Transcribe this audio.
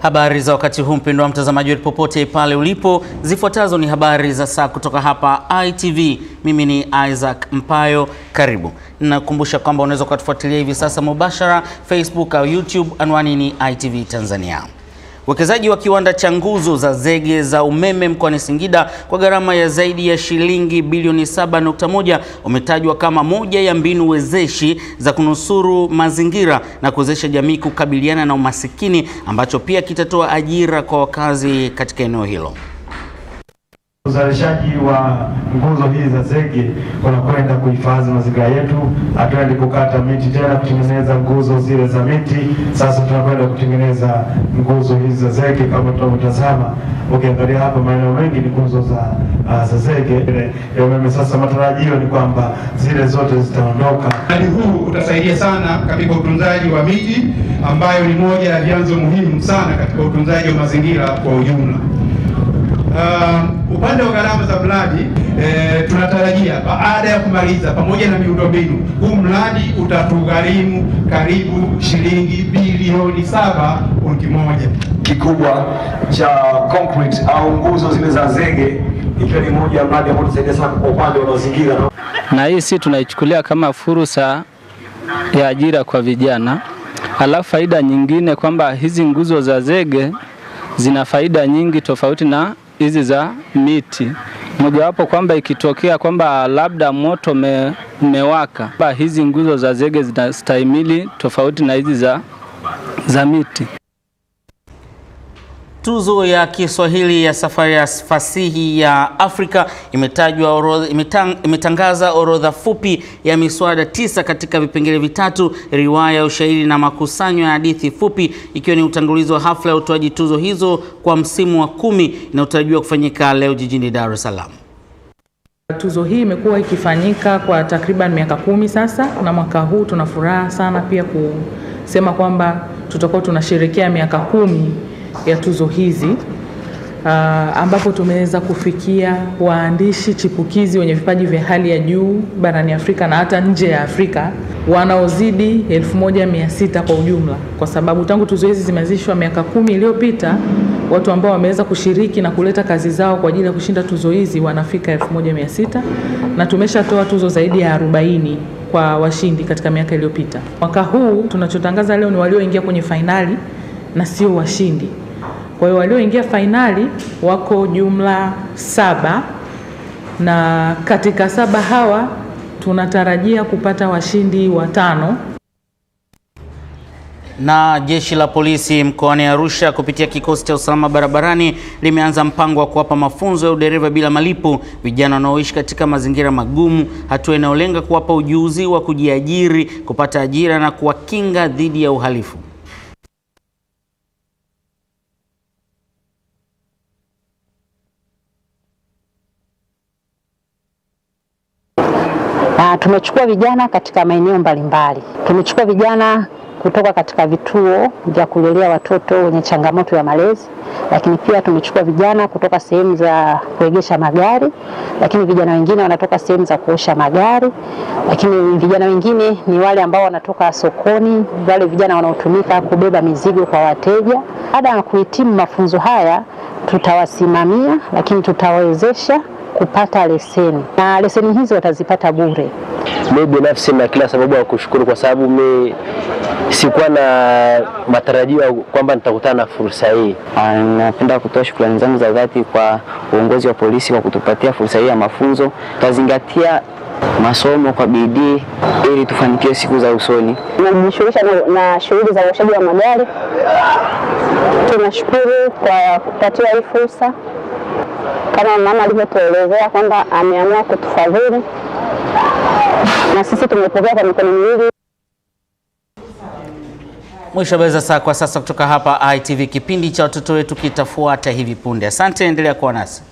Habari za wakati huu mpendwa mtazamaji wetu popote pale ulipo, zifuatazo ni habari za saa kutoka hapa ITV. Mimi ni Isaac Mpayo, karibu. Nakukumbusha kwamba unaweza kutufuatilia hivi sasa mubashara Facebook au YouTube, anwani ni ITV Tanzania. Wekezaji wa kiwanda cha nguzo za zege za umeme mkoani Singida kwa gharama ya zaidi ya shilingi bilioni 7.1 umetajwa kama moja ya mbinu wezeshi za kunusuru mazingira na kuwezesha jamii kukabiliana na umasikini, ambacho pia kitatoa ajira kwa wakazi katika eneo hilo. Uzalishaji wa nguzo hizi za zege unakwenda kuhifadhi mazingira yetu. Hatuendi kukata miti tena kutengeneza nguzo zile za miti. Sasa tunakwenda kutengeneza nguzo hizi za zege kama tunavyotazama. Ukiangalia hapa maeneo mengi ni nguzo za zege ya umeme. Sasa matarajio ni kwamba zile zote zitaondoka. Mradi huu utasaidia sana katika utunzaji wa miti, ambayo ni moja ya vyanzo muhimu sana katika utunzaji wa mazingira kwa ujumla. Upande wa gharama za mradi tunatarajia baada ya kumaliza pamoja na miundombinu, huu mradi utatugharimu karibu shilingi bilioni 7.1. Kikubwa cha concrete au nguzo zile za zege ikiwa ni moja ya mradi ambao utasaidia sana kwa upande wa mazingira, na hii si tunaichukulia kama fursa ya ajira kwa vijana. Alafu faida nyingine kwamba hizi nguzo za zege zina faida nyingi tofauti na hizi za miti. Mojawapo kwamba ikitokea kwamba labda moto umewaka, hizi nguzo za zege zinastahimili tofauti na hizi za miti. Tuzo ya Kiswahili ya Safari ya Fasihi ya Afrika imetangaza orodha fupi ya miswada 9 katika vipengele vitatu: riwaya, ushairi na makusanyo ya hadithi fupi, ikiwa ni utangulizi wa hafla ya utoaji tuzo hizo kwa msimu wa 10 inayotarajiwa kufanyika leo jijini Dar es Salaam. Tuzo hii imekuwa ikifanyika kwa takriban miaka 10 sasa, na mwaka huu tuna furaha sana pia kusema kwamba tutakuwa tunasherehekea miaka 10 ya tuzo hizi, ambapo tumeweza kufikia waandishi chipukizi wenye vipaji vya hali ya juu barani Afrika na hata nje ya Afrika wanaozidi 1600 kwa ujumla, kwa sababu tangu tuzo hizi zimeanzishwa miaka 10 iliyopita, watu ambao wameweza kushiriki na kuleta kazi zao kwa ajili ya kushinda tuzo hizi wanafika 1600, na tumeshatoa tuzo zaidi ya 40 kwa washindi katika miaka iliyopita. Mwaka huu tunachotangaza leo ni walioingia kwenye fainali na sio washindi. Kwa hiyo walioingia fainali wako jumla 7, na katika 7 hawa tunatarajia kupata washindi 5. Na jeshi la polisi mkoani Arusha kupitia kikosi cha usalama barabarani limeanza mpango wa kuwapa mafunzo ya udereva bila malipo vijana wanaoishi katika mazingira magumu, hatua inayolenga kuwapa ujuzi wa kujiajiri, kupata ajira na kuwakinga dhidi ya uhalifu. Tumechukua vijana katika maeneo mbalimbali. Tumechukua vijana kutoka katika vituo vya kulelea watoto wenye changamoto ya malezi, lakini pia tumechukua vijana kutoka sehemu za kuegesha magari, lakini vijana wengine wanatoka sehemu za kuosha magari, lakini vijana wengine ni wale ambao wanatoka sokoni, wale vijana wanaotumika kubeba mizigo kwa wateja. Baada ya kuhitimu mafunzo haya, tutawasimamia, lakini tutawawezesha kupata leseni, na leseni hizo watazipata bure. Mimi binafsi na kila sababu ya kushukuru, kwa sababu mimi sikuwa na matarajio kwamba nitakutana na fursa hii. Napenda kutoa shukrani zangu za dhati kwa uongozi wa polisi kwa kutupatia fursa hii ya mafunzo. Tutazingatia masomo kwa bidii ili tufanikiwe siku za usoni. Tunajishughulisha na shughuli za uoshaji wa magari. Tunashukuru kwa kupatiwa hii fursa, kama mama alivyotuelezea kwamba ameamua kutufadhili, na sisi tumepokea kwa mikono miwili. Mwisho beza saa kwa sasa kutoka hapa ITV. Kipindi cha watoto wetu kitafuata hivi punde. Asante, endelea kuwa nasi.